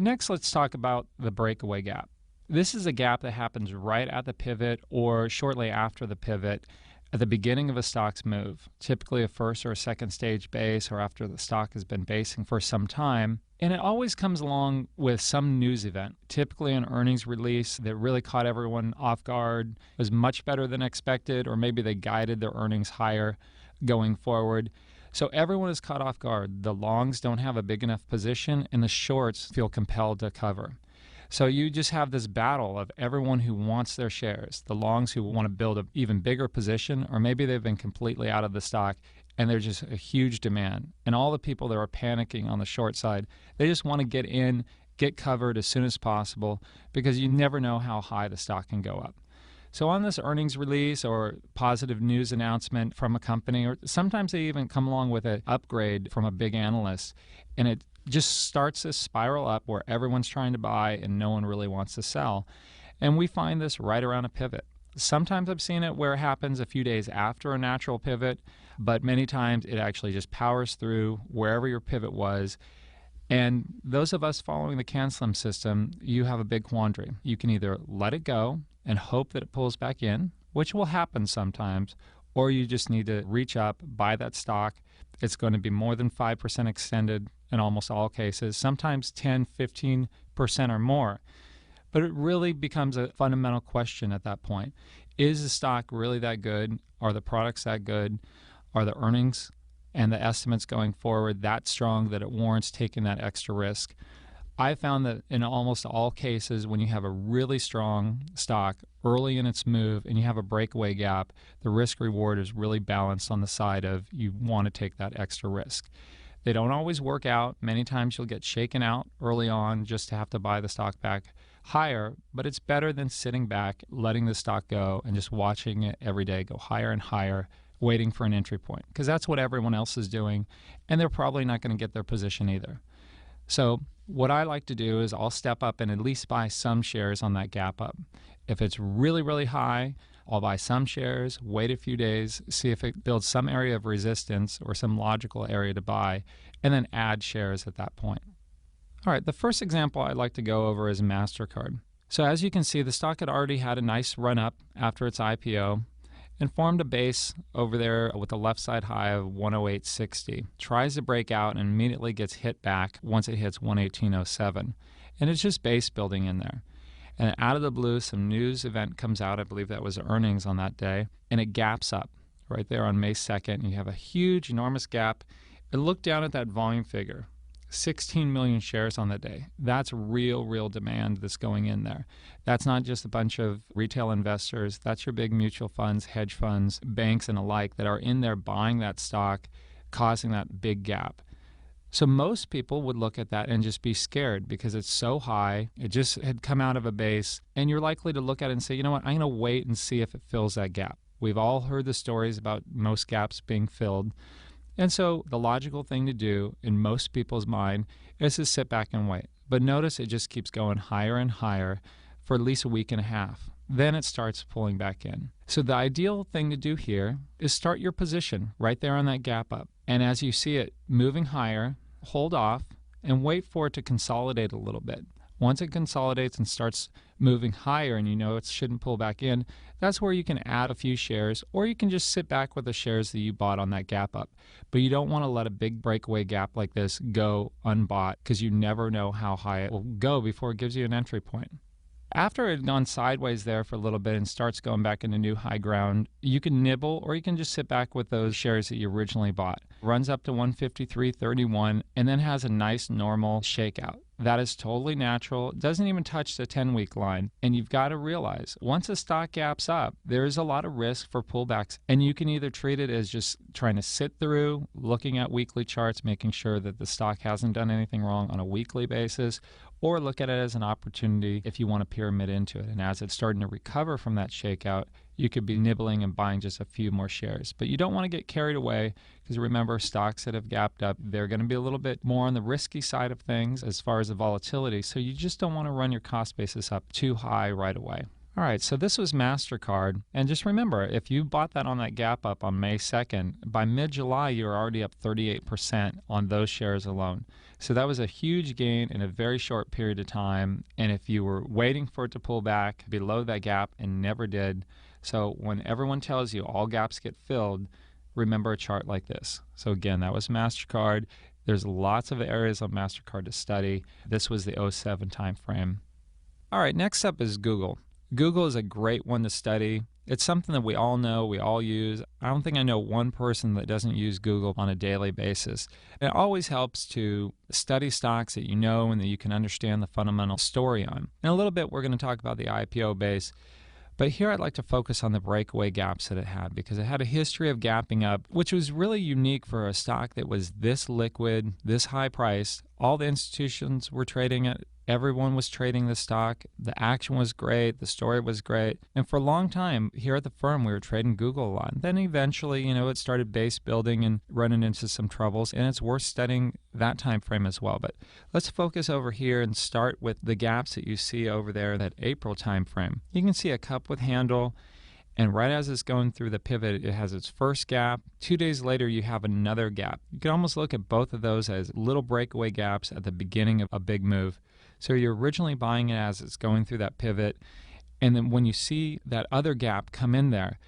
Next, let's talk about the breakaway gap. This is a gap that happens right at the pivot or shortly after the pivot at the beginning of a stock's move, typically a first or a second stage base or after the stock has been basing for some time. And it always comes along with some news event, typically an earnings release that really caught everyone off guard, was much better than expected, or maybe they guided their earnings higher going forward. So everyone is caught off guard. The longs don't have a big enough position, and the shorts feel compelled to cover. So you just have this battle of everyone who wants their shares, the longs who want to build an even bigger position, or maybe they've been completely out of the stock and there's just a huge demand. And all the people that are panicking on the short side, they just want to get in, get covered as soon as possible, because you never know how high the stock can go up. So on this earnings release or positive news announcement from a company, or sometimes they even come along with an upgrade from a big analyst, and it just starts this spiral up where everyone's trying to buy and no one really wants to sell. And we find this right around a pivot. Sometimes I've seen it where it happens a few days after a natural pivot, but many times it actually just powers through wherever your pivot was. And those of us following the CanSlim system, you have a big quandary. You can either let it go and hope that it pulls back in, which will happen sometimes, or you just need to reach up, buy that stock. It's going to be more than 5% extended in almost all cases, sometimes 10, 15% or more. But it really becomes a fundamental question at that point. Is the stock really that good? Are the products that good? Are the earnings and the estimates going forward that strong that it warrants taking that extra risk? I found that in almost all cases, when you have a really strong stock early in its move and you have a breakaway gap, the risk reward is really balanced on the side of you want to take that extra risk. They don't always work out. Many times you'll get shaken out early on just to have to buy the stock back higher, but it's better than sitting back, letting the stock go, and just watching it every day go higher and higher, waiting for an entry point, because that's what everyone else is doing, and they're probably not going to get their position either. So what I like to do is I'll step up and at least buy some shares on that gap up. If it's really, really high, I'll buy some shares, wait a few days, see if it builds some area of resistance or some logical area to buy, and then add shares at that point. All right, the first example I'd like to go over is Mastercard. So as you can see, the stock had already had a nice run up after its IPO and formed a base over there with a left side high of 108.60. Tries to break out and immediately gets hit back once it hits 118.07. And it's just base building in there. And out of the blue, some news event comes out. I believe that was earnings on that day. And it gaps up right there on May 2nd. And you have a huge, enormous gap. And look down at that volume figure. 16 million shares on that day. That's real demand that's going in there. That's not just a bunch of retail investors. That's your big mutual funds, hedge funds, banks, and alike that are in there buying that stock, causing that big gap. So most people would look at that and just be scared because it's so high. It just had come out of a base, and you're likely to look at it and say, you know what, I'm going to wait and see if it fills that gap. We've all heard the stories about most gaps being filled. And so the logical thing to do in most people's mind is to sit back and wait. But notice it just keeps going higher and higher for at least a week and a half. Then it starts pulling back in. So the ideal thing to do here is start your position right there on that gap up. And as you see it moving higher, hold off and wait for it to consolidate a little bit. Once it consolidates and starts moving higher and you know it shouldn't pull back in, that's where you can add a few shares, or you can just sit back with the shares that you bought on that gap up. But you don't want to let a big breakaway gap like this go unbought, because you never know how high it will go before it gives you an entry point. After it had gone sideways there for a little bit and starts going back into new high ground, you can nibble or you can just sit back with those shares that you originally bought. Runs up to 153.31 and then has a nice normal shakeout. That is totally natural. It doesn't even touch the 10-week line. And you've got to realize, once a stock gaps up, there is a lot of risk for pullbacks. And you can either treat it as just trying to sit through, looking at weekly charts, making sure that the stock hasn't done anything wrong on a weekly basis, or look at it as an opportunity if you want to pyramid into it. And as it's starting to recover from that shakeout, you could be nibbling and buying just a few more shares. But you don't want to get carried away, because remember, stocks that have gapped up, they're going to be a little bit more on the risky side of things as far as the volatility. So you just don't want to run your cost basis up too high right away. All right, so this was Mastercard. And just remember, if you bought that on that gap up on May 2nd, by mid-July, you're already up 38% on those shares alone. So that was a huge gain in a very short period of time. And if you were waiting for it to pull back below that gap and never did, so when everyone tells you all gaps get filled, remember a chart like this. So again, that was Mastercard. There's lots of areas on Mastercard to study. This was the '07 time frame. All right, next up is Google. Google is a great one to study. It's something that we all know, we all use. I don't think I know one person that doesn't use Google on a daily basis. It always helps to study stocks that you know and that you can understand the fundamental story on. In a little bit, we're going to talk about the IPO base. But here I'd like to focus on the breakaway gaps that it had, because it had a history of gapping up, which was really unique for a stock that was this liquid, this high priced. All the institutions were trading it. Everyone was trading the stock. The action was great. The story was great. And for a long time here at the firm, we were trading Google a lot. Then eventually, it started base building and running into some troubles. And it's worth studying that time frame as well. But let's focus over here and start with the gaps that you see over there, that April time frame. You can see a cup with handle. And right as it's going through the pivot, it has its first gap. 2 days later, you have another gap. You can almost look at both of those as little breakaway gaps at the beginning of a big move. So you're originally buying it as it's going through that pivot. And then when you see that other gap come in there,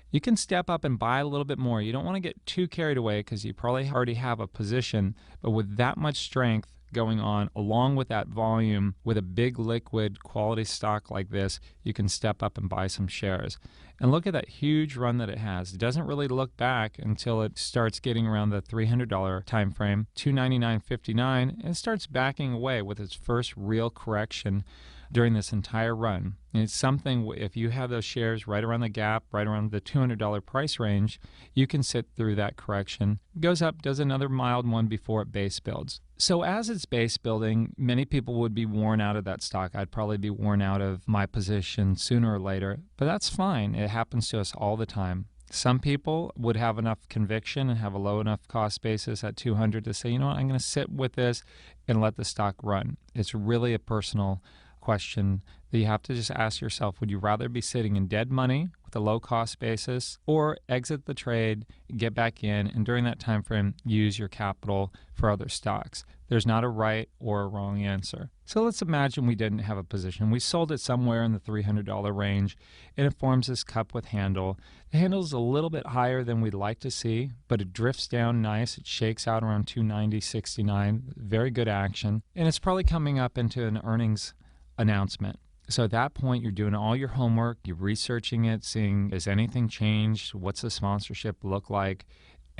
you can step up and buy a little bit more. You don't want to get too carried away because you probably already have a position. But with that much strength going on, along with that volume, with a big liquid quality stock like this, you can step up and buy some shares. And look at that huge run that it has. It doesn't really look back until it starts getting around the $300 time frame, $299.59, and it starts backing away with its first real correction during this entire run. And it's something, if you have those shares right around the gap, right around the $200 price range, you can sit through that correction. It goes up, does another mild one before it base builds. So as it's base building, many people would be worn out of that stock. I'd probably be worn out of my position sooner or later, but that's fine. It happens to us all the time. Some people would have enough conviction and have a low enough cost basis at 200 to say, you know what, I'm going to sit with this and let the stock run. It's really a personal question that you have to just ask yourself. Would you rather be sitting in dead money with a low cost basis, or exit the trade, get back in, and during that time frame use your capital for other stocks? There's not a right or a wrong answer. So let's imagine we didn't have a position. We sold it somewhere in the $300 range, and it forms this cup with handle. The handle is a little bit higher than we'd like to see, but it drifts down nice. It shakes out around 290.69. Very good action, and it's probably coming up into an earnings announcement. So at that point, you're doing all your homework, you're researching it, seeing has anything changed, what's the sponsorship look like,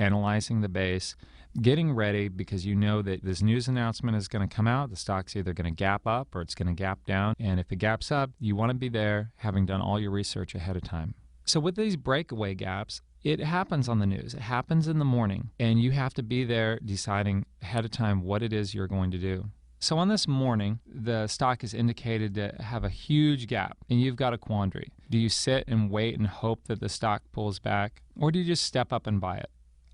analyzing the base, getting ready because you know that this news announcement is going to come out. The stock's either going to gap up or it's going to gap down. And if it gaps up, you want to be there having done all your research ahead of time. So with these breakaway gaps, it happens on the news. It happens in the morning, and you have to be there deciding ahead of time what it is you're going to do. So on this morning, the stock is indicated to have a huge gap, and you've got a quandary. Do you sit and wait and hope that the stock pulls back, or do you just step up and buy it?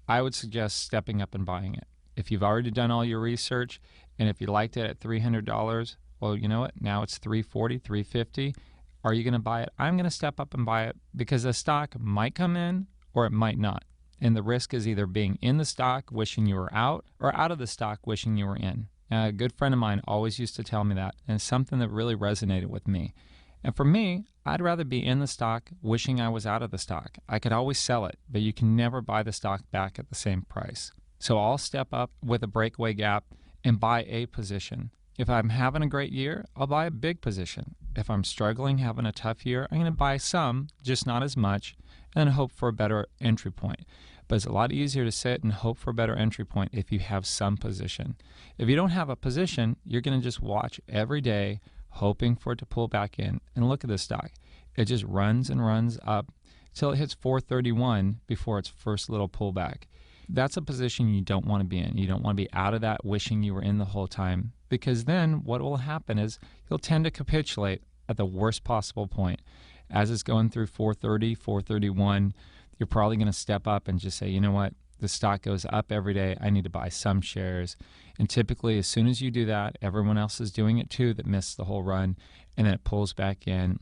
I would suggest stepping up and buying it. If you've already done all your research, and if you liked it at $300, well, you know what? Now it's $340, $350. Are you going to buy it? I'm going to step up and buy it because the stock might come in or it might not. And the risk is either being in the stock, wishing you were out, or out of the stock, wishing you were in. A good friend of mine always used to tell me that, and it's something that really resonated with me. And for me, I'd rather be in the stock wishing I was out of the stock. I could always sell it, but you can never buy the stock back at the same price. So I'll step up with a breakaway gap and buy a position. If I'm having a great year, I'll buy a big position. If I'm struggling, having a tough year, I'm going to buy some, just not as much, and hope for a better entry point. But it's a lot easier to sit and hope for a better entry point if you have some position. If you don't have a position, you're going to just watch every day, hoping for it to pull back in. And look at this stock. It just runs and runs up till it hits 431 before its first little pullback. That's a position you don't want to be in. You don't want to be out of that wishing you were in the whole time, because then what will happen is you'll tend to capitulate at the worst possible point. As it's going through 430, 431, you're probably going to step up and just say, you know what, the stock goes up every day. I need to buy some shares. And typically, as soon as you do that, everyone else is doing it too that missed the whole run, and then it pulls back in.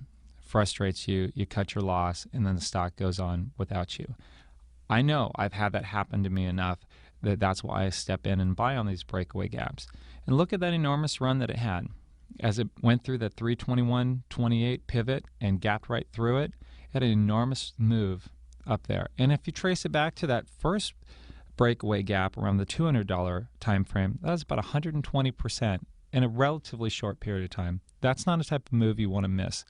frustrates you, you cut your loss, and then the stock goes on without you. I know I've had that happen to me enough that that's why I step in and buy on these breakaway gaps. And look at that enormous run that it had. As it went through the 321.28 pivot and gapped right through it, it had an enormous move up there. And if you trace it back to that first breakaway gap around the $200 time frame, that was about 120% in a relatively short period of time. That's not a type of move you want to miss.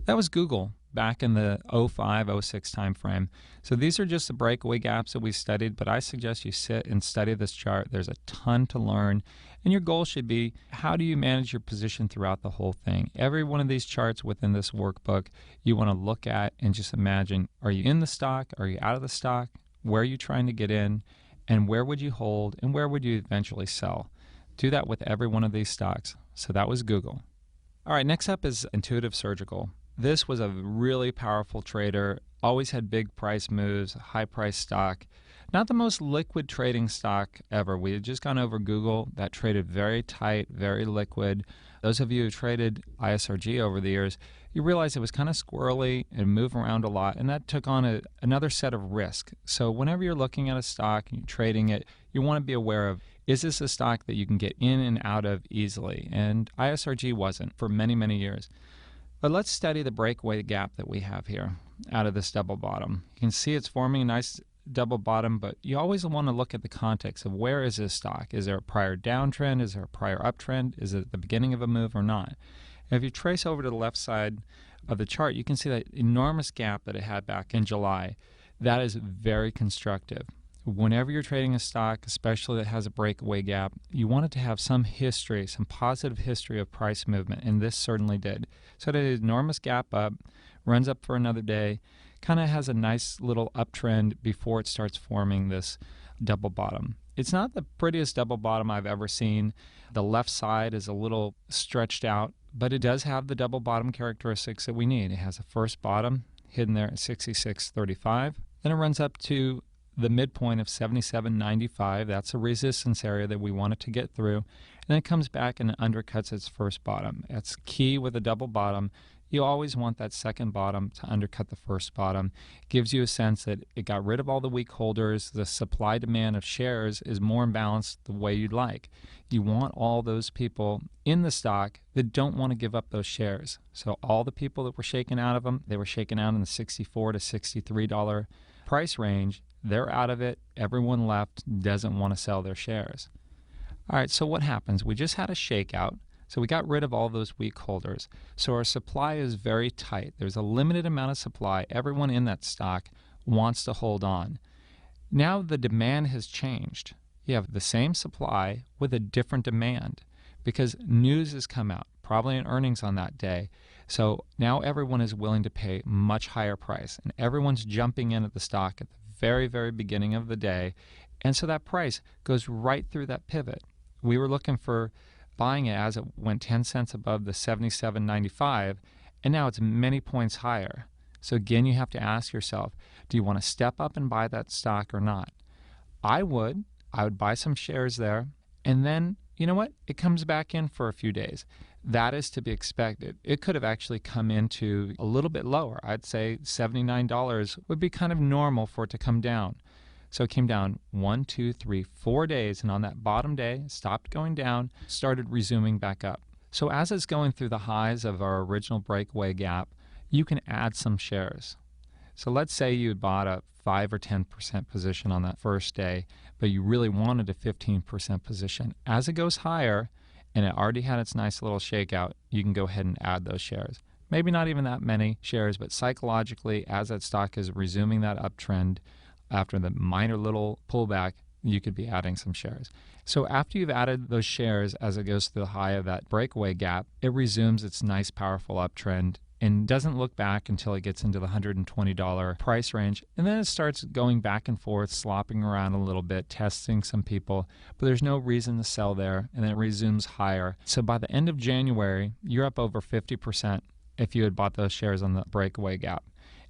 That was Google back in the 05, 06 time frame. So these are just the breakaway gaps that we studied, but I suggest you sit and study this chart. There's a ton to learn, and your goal should be, how do you manage your position throughout the whole thing? Every one of these charts within this workbook, you want to look at and just imagine, are you in the stock? Are you out of the stock? Where are you trying to get in? And where would you hold? And where would you eventually sell? Do that with every one of these stocks. So that was Google. All right, next up is Intuitive Surgical. This was a really powerful trader, always had big price moves, high price stock. Not the most liquid trading stock ever. We had just gone over Google. That traded very tight, very liquid. Those of you who traded ISRG over the years, you realize it was kind of squirrely and moved around a lot, and that took on another set of risk. So whenever you're looking at a stock and you're trading it, you want to be aware of, is this a stock that you can get in and out of easily? And ISRG wasn't for many, many years. But let's study the breakaway gap that we have here out of this double bottom. You can see it's forming a nice double bottom, but you always want to look at the context of, where is this stock? Is there a prior downtrend? Is there a prior uptrend? Is it the beginning of a move or not? And if you trace over to the left side of the chart, you can see that enormous gap that it had back in July. That is very constructive. Whenever you're trading a stock, especially that has a breakaway gap, you want it to have some history, some positive history of price movement, and this certainly did. So it had an enormous gap up, runs up for another day, kind of has a nice little uptrend before it starts forming this double bottom. It's not the prettiest double bottom I've ever seen. The left side is a little stretched out, but it does have the double bottom characteristics that we need. It has a first bottom hidden there at 66.35. Then it runs up to the midpoint of 77.95. That's a resistance area that we want it to get through. And then it comes back and undercuts its first bottom. That's key with a double bottom. You always want that second bottom to undercut the first bottom. Gives you a sense that it got rid of all the weak holders. The supply demand of shares is more imbalanced the way you'd like. You want all those people in the stock that don't want to give up those shares. So all the people that were shaken out of them, they were shaken out in the $64 to $63 price range. They're out of it. Everyone left doesn't want to sell their shares. All right, so what happens? We just had a shakeout. So we got rid of all those weak holders. So our supply is very tight. There's a limited amount of supply. Everyone in that stock wants to hold on. Now the demand has changed. You have the same supply with a different demand because news has come out, probably in earnings on that day. So now everyone is willing to pay much higher price, and everyone's jumping in at the stock at the very, very beginning of the day. And so that price goes right through that pivot. We were looking for buying it as it went 10 cents above the 77.95, and now it's many points higher. So again, you have to ask yourself, do you want to step up and buy that stock or not? I would buy some shares there, and then, you know what? It comes back in for a few days. That is to be expected. It could have actually come into a little bit lower. I'd say $79 would be kind of normal for it to come down. So it came down 1, 2, 3, 4 days, and on that bottom day, it stopped going down, started resuming back up. So as it's going through the highs of our original breakaway gap, you can add some shares. So let's say you bought a 5 or 10% position on that first day, but you really wanted a 15% position. As it goes higher, and it already had its nice little shakeout, you can go ahead and add those shares. Maybe not even that many shares, but psychologically, as that stock is resuming that uptrend after the minor little pullback, you could be adding some shares. So after you've added those shares as it goes to the high of that breakaway gap, it resumes its nice, powerful uptrend and doesn't look back until it gets into the $120 price range. And then it starts going back and forth, slopping around a little bit, testing some people, but there's no reason to sell there, and then it resumes higher. So by the end of January, you're up over 50% if you had bought those shares on the breakaway gap.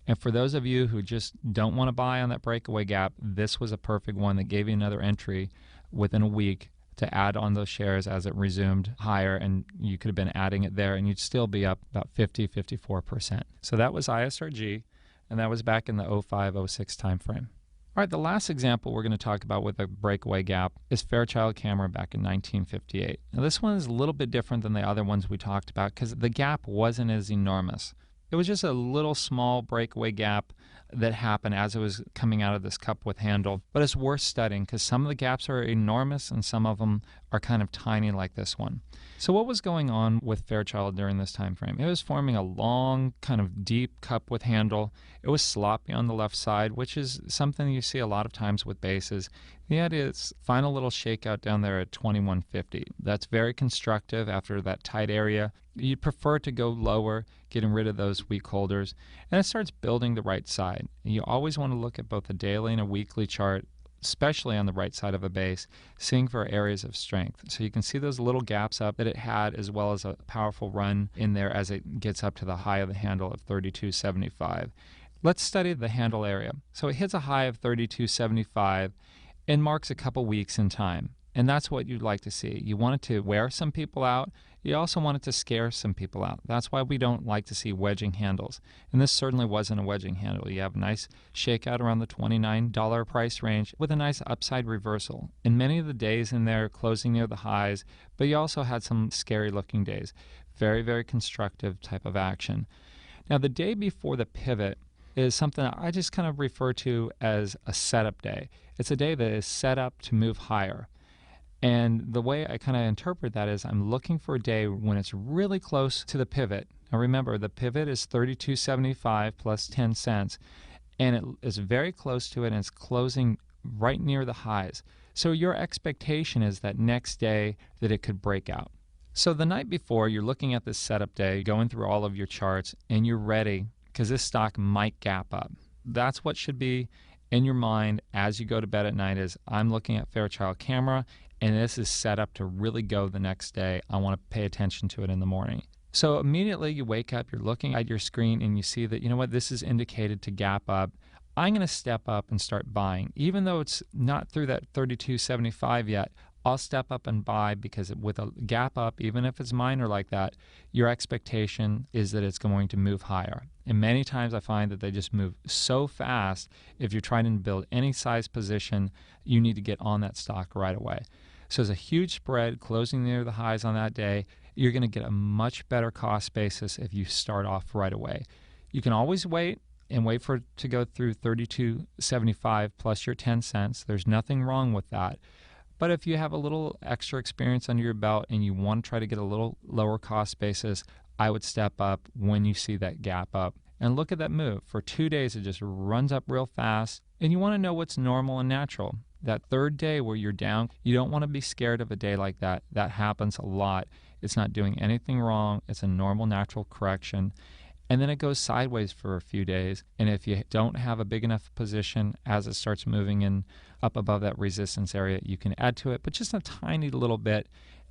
And for those of you who just don't want to buy on that breakaway gap, this was a perfect one that gave you another entry within a week to add on those shares as it resumed higher, and you could have been adding it there and you'd still be up about 54%. So that was ISRG, and that was back in the 05-06 timeframe. All right, the last example we're going to talk about with a breakaway gap is Fairchild Camera back in 1958. Now this one is a little bit different than the other ones we talked about because the gap wasn't as enormous. It was just a little small breakaway gap that happened as it was coming out of this cup with handle, but it's worth studying because some of the gaps are enormous and some of them are kind of tiny like this one. So what was going on with Fairchild during this time frame? It was forming a long, kind of deep cup with handle. It was sloppy on the left side, which is something you see a lot of times with bases. He had his final little shakeout down there at 2150. That's very constructive after that tight area. You'd prefer to go lower, getting rid of those weak holders, and it starts building the right side. You always want to look at both a daily and a weekly chart, especially on the right side of a base, seeing for areas of strength. So you can see those little gaps up that it had, as well as a powerful run in there as it gets up to the high of the handle of 3275. Let's study the handle area. So it hits a high of 3275 and marks a couple weeks in time. And that's what you'd like to see. You want it to wear some people out. You also want it to scare some people out. That's why we don't like to see wedging handles. And this certainly wasn't a wedging handle. You have a nice shakeout around the $29 price range with a nice upside reversal. And many of the days in there closing near the highs, but you also had some scary looking days. Very, very constructive type of action. Now the day before the pivot is something I just kind of refer to as a setup day. It's a day that is set up to move higher. And the way I kind of interpret that is I'm looking for a day when it's really close to the pivot. Now remember, the pivot is 32.75 plus 10 cents, and it is very close to it, and it's closing right near the highs. So your expectation is that next day that it could break out. So the night before, you're looking at this setup day, going through all of your charts, and you're ready because this stock might gap up. That's what should be in your mind as you go to bed at night is I'm looking at Fairchild Camera, and this is set up to really go the next day. I want to pay attention to it in the morning. So immediately you wake up, you're looking at your screen, and you see that, you know what, this is indicated to gap up. I'm going to step up and start buying. Even though it's not through that 32.75 yet, I'll step up and buy because with a gap up, even if it's minor like that, your expectation is that it's going to move higher. And many times I find that they just move so fast, if you're trying to build any size position, you need to get on that stock right away. So there's a huge spread closing near the highs on that day. You're going to get a much better cost basis if you start off right away. You can always wait and wait for it to go through 32.75 plus your 10 cents. There's nothing wrong with that. But if you have a little extra experience under your belt and you want to try to get a little lower cost basis, I would step up when you see that gap up. And look at that move. For 2 days, it just runs up real fast. And you want to know what's normal and natural. That third day where you're down, you don't want to be scared of a day like that. That happens a lot. It's not doing anything wrong. It's a normal, natural correction. And then it goes sideways for a few days. And if you don't have a big enough position as it starts moving in up above that resistance area, you can add to it, but just a tiny little bit.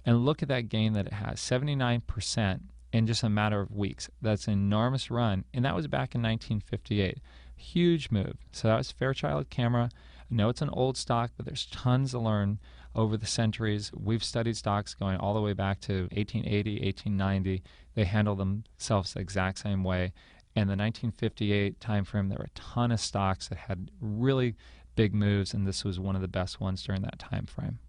And look at that gain that it has, 79% in just a matter of weeks. That's an enormous run. And that was back in 1958. Huge move. So that was Fairchild Camera. I know it's an old stock, but there's tons to learn over the centuries. We've studied stocks going all the way back to 1880, 1890. They handle themselves the exact same way. And the 1958 timeframe, there were a ton of stocks that had really big moves, and this was one of the best ones during that time frame.